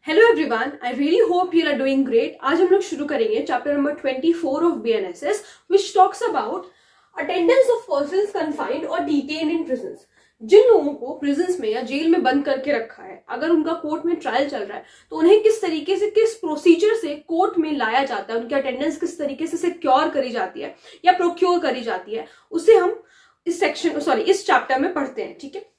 Hello everyone, I really hope you are doing great. आज हम लोग शुरू करेंगे chapter number 24 of BNSS which talks about attendance of persons confined और detained in prisons. जिन लोगों को प्रिजन्स में या जेल में बंद करके रखा है, अगर उनका कोर्ट में ट्रायल चल रहा है तो उन्हें किस तरीके से, किस प्रोसीजर से कोर्ट में लाया जाता है, उनकी अटेंडेंस किस तरीके से सिक्योर करी जाती है या प्रोक्योर करी जाती है, उसे हम इस चैप्टर में पढ़ते हैं। ठीक है,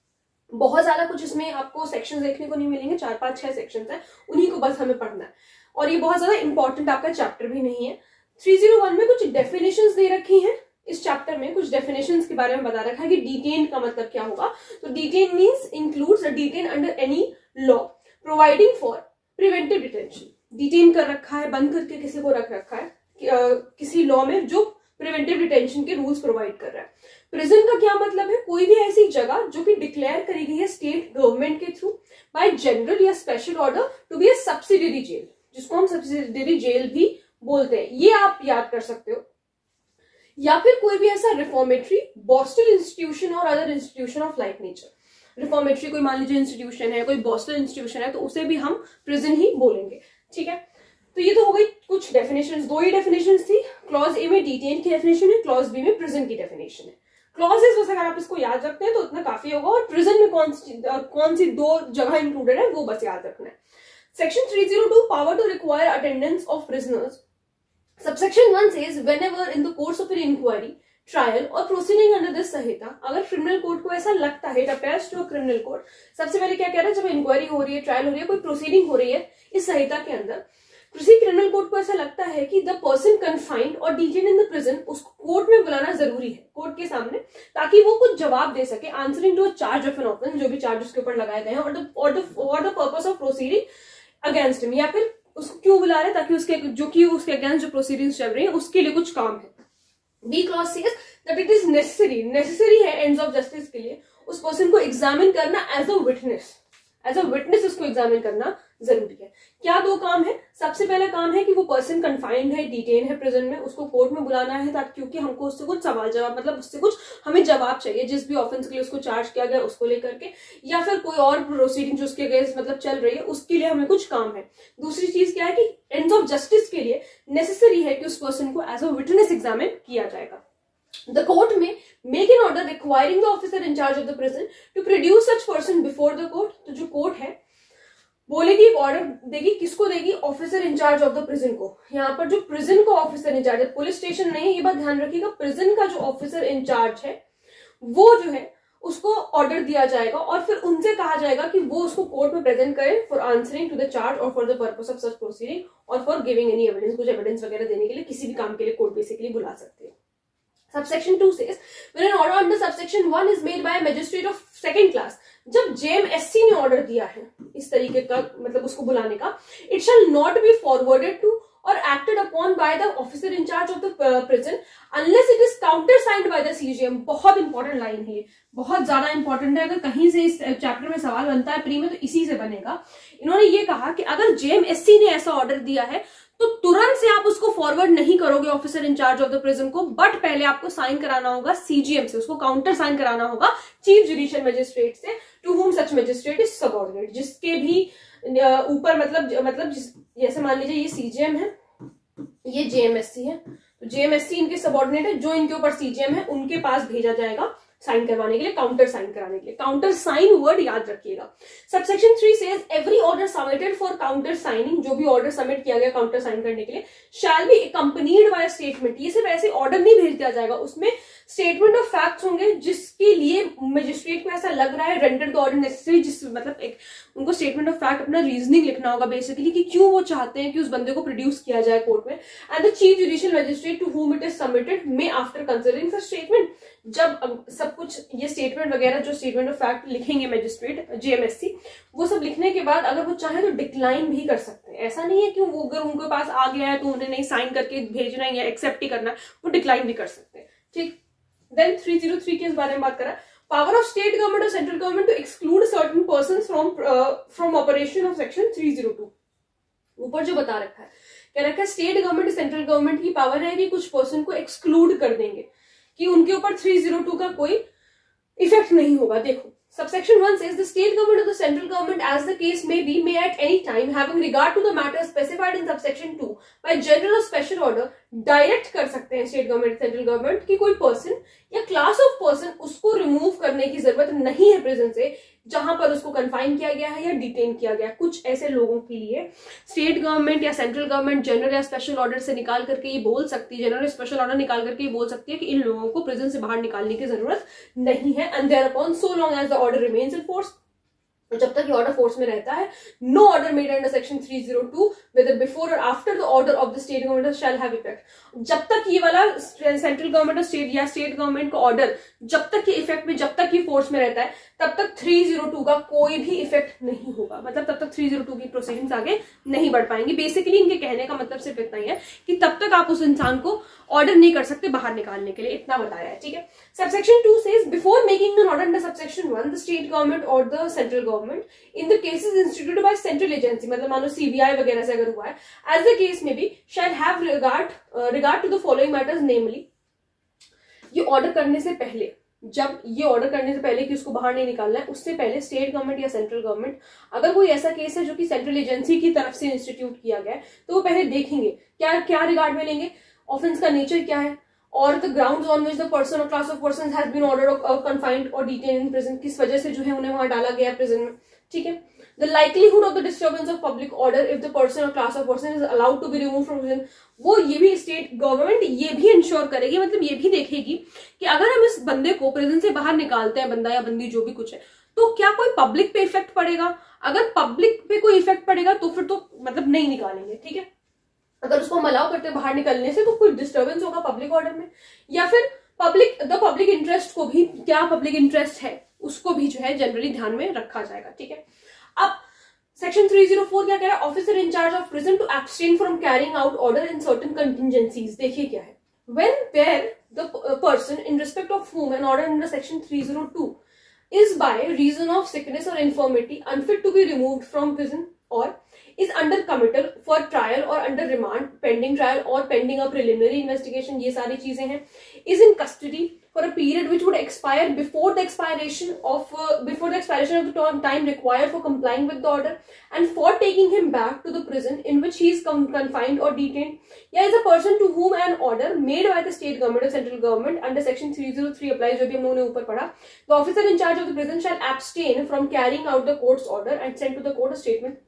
बहुत ज्यादा कुछ इसमें आपको सेक्शंस देखने को नहीं मिलेंगे, 4-5-6 सेक्शंस हैं, उन्हीं को बस हमें पढ़ना है और ये बहुत ज्यादा इंपॉर्टेंट आपका चैप्टर भी नहीं है। 301 में कुछ डेफिनेशंस दे रखी हैं। इस चैप्टर में कुछ डेफिनेशंस के बारे में बता रखा है कि डिटेन का मतलब क्या होगा। तो detain means includes a detain under any law providing for preventive detention. Detain कर रखा है, बंद करके किसी को रख रखा है किसी लॉ में जो प्रिवेंटिव डिटेंशन के रूल्स प्रोवाइड कर रहा है। प्रिजन का क्या मतलब है? कोई भी ऐसी जगह जो कि डिक्लेयर करी गई है स्टेट गवर्नमेंट के थ्रू बाय जनरल या special order to be a subsidiary jail, जिसको हम सब्सिडियरी जेल भी बोलते हैं। ये आप याद कर सकते हो। या फिर कोई भी ऐसा रिफॉर्मेटरी, बॉस्टन इंस्टीट्यूशन और other institution of like nature. Reformatory कोई मान लीजिए इंस्टीट्यूशन है, कोई बॉस्टन इंस्टीट्यूशन है, तो उसे भी हम प्रिजन ही बोलेंगे। ठीक है, तो ये तो हो गई कुछ डेफिनेशंस। दो ही डेफिनेशंस थी। क्लॉज ए में डिटेन की डेफिनेशन है, क्लॉज बी में प्रिजन की डेफिनेशन है। क्लॉजेस बस अगर आप इसको याद रखते हैं तो इतना काफी होगा, और प्रिजन में कौन सी दो जगह इंक्लूडेड है वो बस याद रखना है। Section 302 power to require attendance of prisoners. Subsection 1 says whenever in the course of an inquiry, trial और प्रोसीडिंग अंडर दिस संहिता। अगर क्रिमिनल कोर्ट को ऐसा लगता है, it appears to a criminal court, सबसे पहले क्या कह रहा है, जब इंक्वायरी हो रही है, ट्रायल हो रही है, कोई प्रोसीडिंग हो रही है इस संहिता के अंदर, किसी क्रिमिनल कोर्ट को ऐसा लगता है कि द पर्सन कन्फाइंड और डिटेन इन द प्रिजन, उसको कोर्ट में बुलाना जरूरी है, कोर्ट के सामने, ताकि वो कुछ जवाब दे सके, answering to a charge of an offence, जो भी चार्ज उसके ऊपर लगाए गए हैं, और the purpose of proceeding against him, या फिर उसको क्यों बुला रहे हैं, ताकि उसके अगेंस्ट जो प्रोसीडिंग्स चल रही है उसके लिए कुछ काम है। B clause says that it is necessary है एंड्स ऑफ जस्टिस के लिए उस पर्सन को एग्जामिन करना एज अ विटनेस उसको एग्जामिन करना जरूरी है। क्या दो काम है? सबसे पहला काम है कि वो पर्सन कन्फाइंड है, डिटेन है प्रिजन में, उसको कोर्ट में बुलाना है, ताकि क्योंकि हमको उससे कुछ सवाल जवाब, मतलब उससे कुछ हमें जवाब चाहिए जिस भी ऑफेंस के लिए उसको चार्ज किया गया उसको लेकर के, या फिर कोई और प्रोसीडिंग जो उसके अगेंस्ट मतलब चल रही है उसके लिए हमें कुछ काम है। दूसरी चीज क्या है कि एंड्स ऑफ जस्टिस के लिए नेसेसरी है कि उस पर्सन को एज अ विटनेस एग्जामिन किया जाएगा। The court may make an order requiring the officer in charge of the prison to produce such person before the court। तो जो कोर्ट है बोलेगी, एक ऑर्डर देगी, किसको देगी? Officer incharge of the prison को। यहाँ पर जो प्रिजन को ऑफिसर इंचार्ज है, पुलिस स्टेशन नहीं, ये बात ध्यान रखिएगा, प्रिजन का जो ऑफिसर इंचार्ज है वो जो है उसको ऑर्डर दिया जाएगा और फिर उनसे कहा जाएगा कि वो उसको कोर्ट में प्रेजेंट करे for answering to the charge और for the purpose of such proceeding और फॉर गिविंग एनी एविडेंस। कुछ एविडेंस वगैरह देने के लिए, किसी भी काम के लिए कोर्ट बेसिकली बुला सकते हैं। Subsection 2 says when an order under subsection 1 is made by a magistrate of second class, जब JMSC ने ऑर्डर दिया है इस तरीके का, मतलब उसको बुलाने का, it shall not be forwarded to or acted upon by the officer in charge of the prison unless it is countersigned by the CGM। बहुत इंपॉर्टेंट लाइन है ये, बहुत ज्यादा इंपॉर्टेंट है। अगर कहीं से इस चैप्टर में सवाल बनता है प्री में तो इसी से बनेगा। इन्होंने ये कहा कि अगर JMSC ने ऐसा ऑर्डर दिया है तो तुरंत से आप उसको फॉरवर्ड नहीं करोगे officer incharge of the prison को, बट पहले आपको साइन कराना होगा सीजीएम से, उसको काउंटर साइन कराना होगा चीफ जुडिशियल मजिस्ट्रेट से, to whom such magistrate is subordinate, जिसके भी ऊपर मतलब जैसे मान लीजिए ये सीजीएम है, ये जेएमएससी है, तो जेएमएससी इनके सबऑर्डिनेट है, जो इनके ऊपर सीजीएम है उनके पास भेजा जाएगा साइन करवाने के लिए, काउंटर साइन कराने के लिए। काउंटर साइन वर्ड याद रखिएगा। Subsection 3 says every order submitted for counter signing, जो भी ऑर्डर सबमिट किया गया काउंटर साइन करने के लिए, shall be accompanied by statement. ये सिर्फ ऐसे ऑर्डर नहीं भेज दिया जाएगा, उसमें स्टेटमेंट ऑफ फैक्ट्स होंगे जिसके लिए मजिस्ट्रेट को ऐसा लग रहा है रेंडर द ऑर्डर नेसेसरी, जिस मतलब एक उनको स्टेटमेंट ऑफ फैक्ट अपना रीजनिंग लिखना होगा बेसिकली कि क्यों वो चाहते हैं कि उस बंदे को प्रोड्यूस किया जाए कोर्ट में। And the chief judicial magistrate to whom it is submitted may after considering such statement, जब सब कुछ ये स्टेटमेंट वगैरह जो स्टेटमेंट ऑफ फैक्ट लिखेंगे मजिस्ट्रेट जेएमएससी, वो सब लिखने के बाद अगर वो चाहे तो डिक्लाइन भी कर सकते हैं। ऐसा नहीं है कि वो अगर उनके पास आ गया है तो उन्हें नहीं साइन करके भेजना है या एक्सेप्ट ही करना है, वो डिक्लाइन भी कर सकते हैं। ठीक, देन 303 के इस बारे में बात करा, पावर ऑफ स्टेट गवर्नमेंट और central government to exclude certain persons from operation of section 302। ऊपर जो बता रखा है, कह रखा है स्टेट गवर्नमेंट सेंट्रल गवर्नमेंट की पावर है कि कुछ पर्सन को एक्सक्लूड कर देंगे, कि उनके ऊपर 302 का कोई इफेक्ट नहीं होगा। देखो Subsection 1 says the state government or the central government, as the case may be, may at any time, having regard to the matter specified in subsection 2 by general or special order, direct कर सकते हैं state government central government कि कोई person या class of person उसको remove करने की जरूरत नहीं है प्रिजन से जहां पर उसको कन्फाइन किया गया है या डिटेन किया गया। कुछ ऐसे लोगों के लिए स्टेट गवर्नमेंट या सेंट्रल गवर्नमेंट जनरल या स्पेशल ऑर्डर से निकाल करके ये बोल सकती है, जनरल स्पेशल ऑर्डर निकाल करके ये बोल सकती है कि इन लोगों को प्रिजन से बाहर निकालने की जरूरत नहीं है। And thereupon so long as the order remains in force, जब तक ये ऑर्डर फोर्स में रहता है, no order made under section 302 whether before or after the order of the state government shall have effect। जब तक ये वाला सेंट्रल गवर्नमेंट और स्टेट या स्टेट गवर्नमेंट का ऑर्डर जब तक ये इफेक्ट में, जब तक ये फोर्स में रहता है, तब तक 302 का कोई भी इफेक्ट नहीं होगा। मतलब तब तक 302 की प्रोसीडिंग्स आगे नहीं बढ़ पाएंगी। बेसिकली इनके कहने का मतलब सिर्फ इतना ही है कि तब तक आप उस इंसान को ऑर्डर नहीं कर सकते बाहर निकालने के लिए, इतना बताया है। ठीक है। Subsection 2 says before making an order under subsection 1 the state government और the central government in the cases instituted by central agency, मतलब मान लो सीबीआई वगैरह से अगर हुआ है, एज द केस में भी shall have regard to the following matters, namely ये ऑर्डर करने से पहले, जब ये ऑर्डर करने से पहले कि उसको बाहर नहीं निकालना है, उससे पहले स्टेट गवर्नमेंट या सेंट्रल गवर्नमेंट अगर कोई ऐसा केस है जो कि सेंट्रल एजेंसी की तरफ से इंस्टीट्यूट किया गया है, तो वो पहले देखेंगे क्या क्या रिगार्ड में लेंगे, ऑफेंस का नेचर क्या है, और the grounds on which the person और class of person has been ordered confined और डिटेन इन प्रिजन, किस वजह से जो है उन्हें वहां डाला गया प्रिजन में। ठीक है। The likelihood of the disturbance of public order if the person or class of person is allowed to be removed from prison, वो ये भी स्टेट गवर्नमेंट ये भी इंश्योर करेगी, मतलब ये भी देखेगी कि अगर हम इस बंदे को प्रिजन से बाहर निकालते हैं, बंदा या बंदी जो भी कुछ है, तो क्या कोई पब्लिक पे इफेक्ट पड़ेगा। अगर पब्लिक पे कोई इफेक्ट पड़ेगा तो फिर तो मतलब नहीं निकालेंगे। ठीक है। अगर उसको हम अलाउ करते हैं बाहर निकलने से तो कोई डिस्टर्बेंस होगा पब्लिक ऑर्डर में, या फिर पब्लिक इंटरेस्ट को भी, क्या पब्लिक इंटरेस्ट है उसको भी जो है जनरली ध्यान में रखा जाएगा। ठीक है। अब सेक्शन 304 क्या कह रहा है, officer in charge of prison to abstain from carrying out order in certain contingencies. देखिए क्या है, when where the person in respect of whom an order under section 302 is by reason of sickness or infirmity unfit to be removed from prison or is under committal for trial or under remand pending trial or pending a preliminary investigation, ये सारी चीजें हैं, is in custody for a period which would expire before the expiration of the time required for complying with the order and for taking him back to the prison in which he is confined or detained, या is a person to whom an order made by the state government or central government under section 303 applies, जो भी हम लोगों ने ऊपर पढ़ा। The officer in charge of the prison shall abstain from carrying out the court's order and send to the court a statement।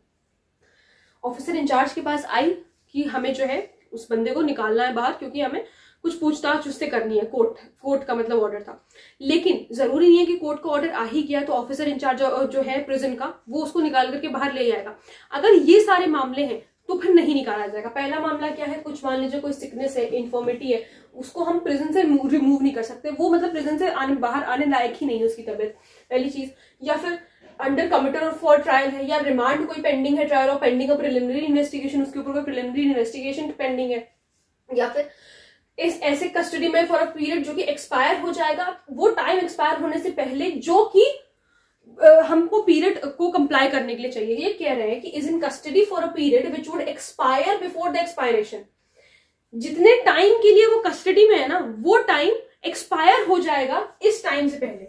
Officer incharge के पास आई कि हमें जो है उस बंदे को निकालना है बाहर, क्योंकि हमें कुछ पूछताछ उससे करनी है, कोर्ट का मतलब ऑर्डर था। लेकिन जरूरी नहीं है कि कोर्ट का ऑर्डर आ ही गया तो ऑफिसर इंचार्ज जो है प्रिजन का वो उसको निकाल करके बाहर ले जाएगा। अगर ये सारे मामले हैं तो फिर नहीं निकाला जाएगा। पहला मामला क्या है, कुछ मान लीजिए कोई सिकनेस है, इन्फॉर्मिटी है, उसको हम प्रिजन से रिमूव नहीं कर सकते, वो मतलब प्रिजन से बाहर आने लायक ही नहीं है उसकी तबीयत, पहली चीज। या फिर अंडर कमिटल और फॉर ट्रायल है, या रिमांड कोई पेंडिंग है, ट्रायल और पेंडिंग और प्रिलिमिनरी इन्वेस्टिगेशन, उसके ऊपर कोई प्रिलिमिनरी इन्वेस्टिगेशन पेंडिंग है, या फिर इस ऐसे कस्टडी में फॉर अ पीरियड जो कि एक्सपायर हो जाएगा, वो टाइम एक्सपायर होने से पहले जो कि हमको पीरियड को कंप्लाई करने के लिए चाहिए। ये कह रहे हैं कि is in custody for a period which would expire before the expiration, जितने टाइम के लिए वो कस्टडी में है ना, वो टाइम एक्सपायर हो जाएगा इस टाइम से पहले,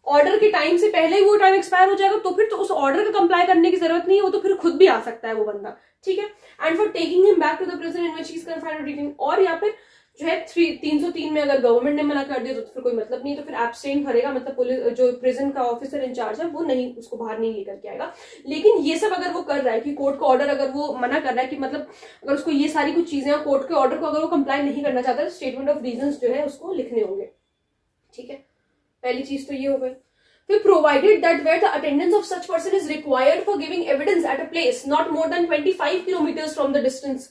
ऑर्डर के टाइम से पहले ही वो टाइम एक्सपायर हो जाएगा, तो फिर तो उस ऑर्डर का कंप्लाई करने की जरूरत नहीं है, वो तो फिर खुद भी आ सकता है वो बंदा। ठीक है। And for taking him back to the prison in which he is confined और डिटेन्ड, और या फिर जो है 303 में अगर गवर्नमेंट ने मना कर दिया तो फिर कोई मतलब नहीं, तो फिर एब्सटेन करेगा, मतलब पुलिस जो प्रिजन का ऑफिसर इंचार्ज है वो नहीं, उसको बाहर नहीं लेकर के आएगा। लेकिन ये सब अगर वो कर रहा है कि कोर्ट का ऑर्डर अगर वो मना कर रहा है कि मतलब अगर उसको ये सारी कुछ चीजें, कोर्ट के ऑर्डर को अगर वो कंप्लाई नहीं करना चाहता तो स्टेटमेंट ऑफ रीजंस जो है उसको लिखने होंगे। ठीक है। पहली चीज तो ये हो गई। फिर provided that where the attendance of such person is required for giving evidence at a place not more than 25 kilometers from the distance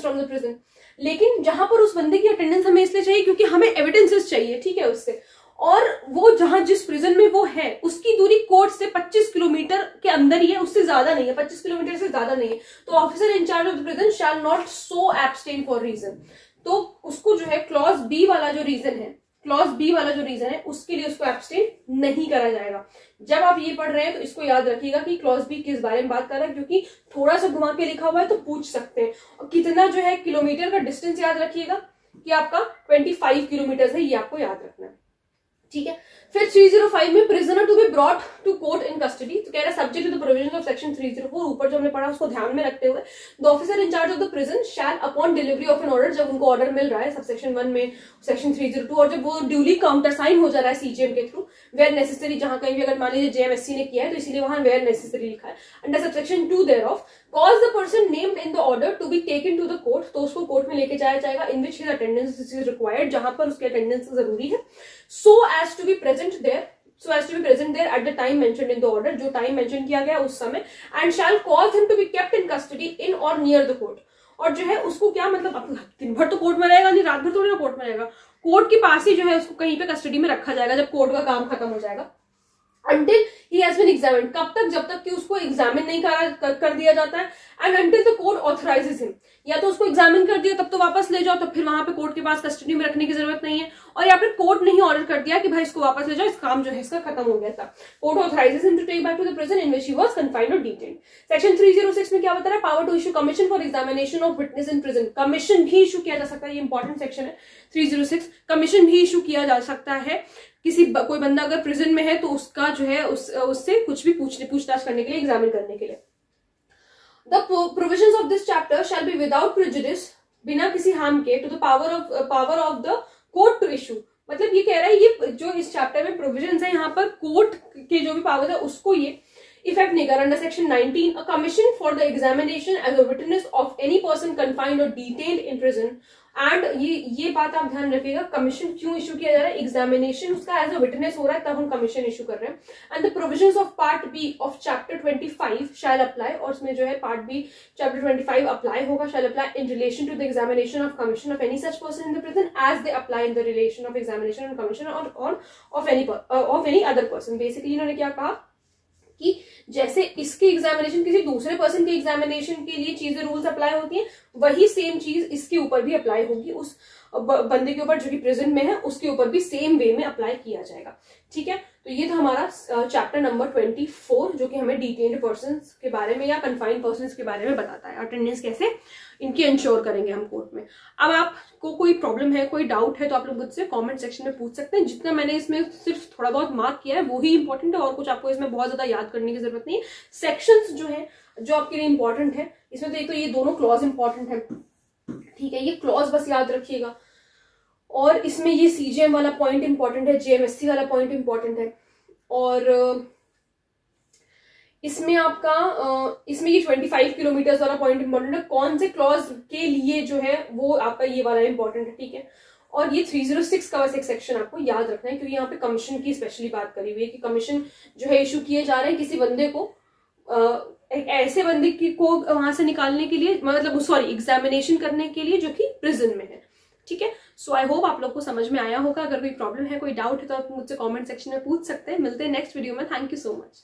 from the prison, लेकिन जहां पर उस बंदे की अटेंडेंस हमें इसलिए चाहिए क्योंकि हमें एविडेंसेस चाहिए। ठीक है, उससे, और वो जहां जिस प्रिजन में वो है उसकी दूरी कोर्ट से 25 किलोमीटर के अंदर ही है, उससे ज्यादा नहीं है, 25 किलोमीटर से ज्यादा नहीं है। तो officer incharge of the prison shall not so abstain for reason, तो उसको जो है क्लॉज बी वाला जो रीजन है उसके लिए उसको एब्सटेन नहीं करा जाएगा। जब आप ये पढ़ रहे हैं तो इसको याद रखिएगा कि क्लॉज बी किस बारे में बात कर रहा है, क्योंकि थोड़ा सा घुमा के लिखा हुआ है तो पूछ सकते हैं। और कितना जो है किलोमीटर का डिस्टेंस याद रखिएगा कि आपका 25 किलोमीटर है, ये आपको याद रखना है। ठीक है। फिर 305 में prisoner to be brought to court in custody, तो कह रहा है subject to the provisions of section 304, ऊपर जो हमने पढ़ा उसको ध्यान में रखते हुए the officer in charge of the prison shall upon delivery of an order, जब उनको ऑर्डर मिल रहा है सबसेक्शन 1 में सेक्शन 302 और जब वो ड्यूली काउंटर साइन हो जा रहा है सीजीएम के थ्रू, वेयर नेसेसरी, जहां कहीं भी अगर मान लीजिए जेएमएससी ने किया है तो इसीलिए वहां वेयर नेसेसरी लिखा है, under subsection 2 thereof cause the person named in the order to be taken to the court, तो उसको कोर्ट में लेके जाया जाएगा in which his attendance is required, जहां पर उसकी अटेंडेंस जरूरी है, so as to be present there at the time mentioned in the order, जो टाइम मेंशन किया गया उस समय, and shall cause him to be kept in custody इन और नियर द कोर्ट, और जो है उसको क्या मतलब दिन भर तो कोर्ट में रहेगा नहीं, रात भर थोड़ी ना कोर्ट में रहेगा, कोर्ट के पास ही जो है उसको कहीं पे कस्टडी में रखा जाएगा जब कोर्ट का काम खत्म हो जाएगा, until he has been examined, कब तक, जब तक कि उसको एग्जामिन नहीं कर दिया जाता है, and until the court authorizes him, या तो उसको एग्जामिन कर दिया तब तो वापस ले जाओ, तो फिर वहां पे कोर्ट के पास कस्टडी में रखने की जरूरत नहीं है, और या फिर कोर्ट नहीं ऑर्डर कर दिया कि भाई इसको वापस ले जाओ, इस काम जो है इसका खत्म हो गया था, court authorises him to take back to the prison in which he was confined और डिटेन्ड। सेक्शन 306 में क्या बता रहा है, power to issue commission for examination of witness in prison, commission भी इशू किया जा सकता है, ये इंपॉर्टेंट सेक्शन है 306, कमीशन भी इशू किया जा सकता है, कोई बंदा अगर प्रिजन में है तो उसका जो है उससे कुछ भी पूछताछ करने के लिए, एग्जामिन करने के लिए। The provisions of this chapter shall be without prejudice, बिना किसी हार्म के, to the power of the court to issue, मतलब ये कह रहा है ये जो इस चैप्टर में प्रोविजंस है यहाँ पर कोर्ट के जो भी पावर है उसको ये इफेक्ट नहीं कर। Under section 19 a commission for the examination as a witness of any person confined और डिटेन्ड इन प्रिजन, एंड ये बात आप ध्यान रखिएगा, कमीशन क्यों इशू किया जा रहा है, एग्जामिनेशन उसका एज अ विटनेस हो रहा है तब हम कमीशन इशू कर रहे हैं, and the provisions of part B of chapter 25 shall apply, और उसमें जो है पार्ट बी चैप्टर 25 अप्लाई होगा, shall apply in relation to the examination of commission of any such person in the prison as they apply in the relation of examination and commission of any other person. Basically इन्होंने क्या कहा कि जैसे इसके examination किसी दूसरे person के examination के लिए चीजें रूल्स अप्लाई होती हैं, वही सेम चीज इसके ऊपर भी अप्लाई होगी, उस बंदे के ऊपर जो कि प्रिजन में है उसके ऊपर भी सेम वे में अप्लाई किया जाएगा। ठीक है, तो ये था हमारा चैप्टर नंबर 24 जो कि हमें डिटेन्ड पर्संस के बारे में या कन्फाइंड पर्संस के बारे में बताता है, अटेंडेंस कैसे इनकी इंश्योर करेंगे हम कोर्ट में। अब आपको कोई प्रॉब्लम है, कोई डाउट है तो आप लोग मुझसे कमेंट सेक्शन में पूछ सकते हैं। जितना मैंने इसमें सिर्फ थोड़ा बहुत मार्क किया है वो ही इंपॉर्टेंट है, और कुछ आपको इसमें बहुत ज्यादा याद करने की जरूरत नहीं है। सेक्शंस जो है जो आपके लिए इंपॉर्टेंट है, इसमें तो एक तो ये दोनों क्लॉज इंपॉर्टेंट है, ठीक है, ये क्लॉज बस याद रखिएगा, और इसमें ये सीजीएम वाला पॉइंट इंपॉर्टेंट है, जेएमएससी वाला पॉइंट इंपॉर्टेंट है, और इसमें आपका इसमें ये 25 किलोमीटर वाला पॉइंट इंपॉर्टेंट है, कौन से क्लॉज के लिए जो है वो आपका ये वाला इंपॉर्टेंट है, ठीक है। और ये 306 का बस एक सेक्शन आपको याद रखना है, क्योंकि यहाँ पे कमीशन की स्पेशली बात करी हुई है कि कमीशन जो है इशू किए जा रहे हैं किसी बंदे को, एक ऐसे बंदे को वहां से निकालने के लिए, मतलब सॉरी एग्जामिनेशन करने के लिए जो कि प्रिजन में है, ठीक है। सो आई होप आप लोग को समझ में आया होगा। अगर कोई प्रॉब्लम है, कोई डाउट है तो आप मुझसे कमेंट सेक्शन में पूछ सकते हैं। मिलते हैं नेक्स्ट वीडियो में। Thank you so much.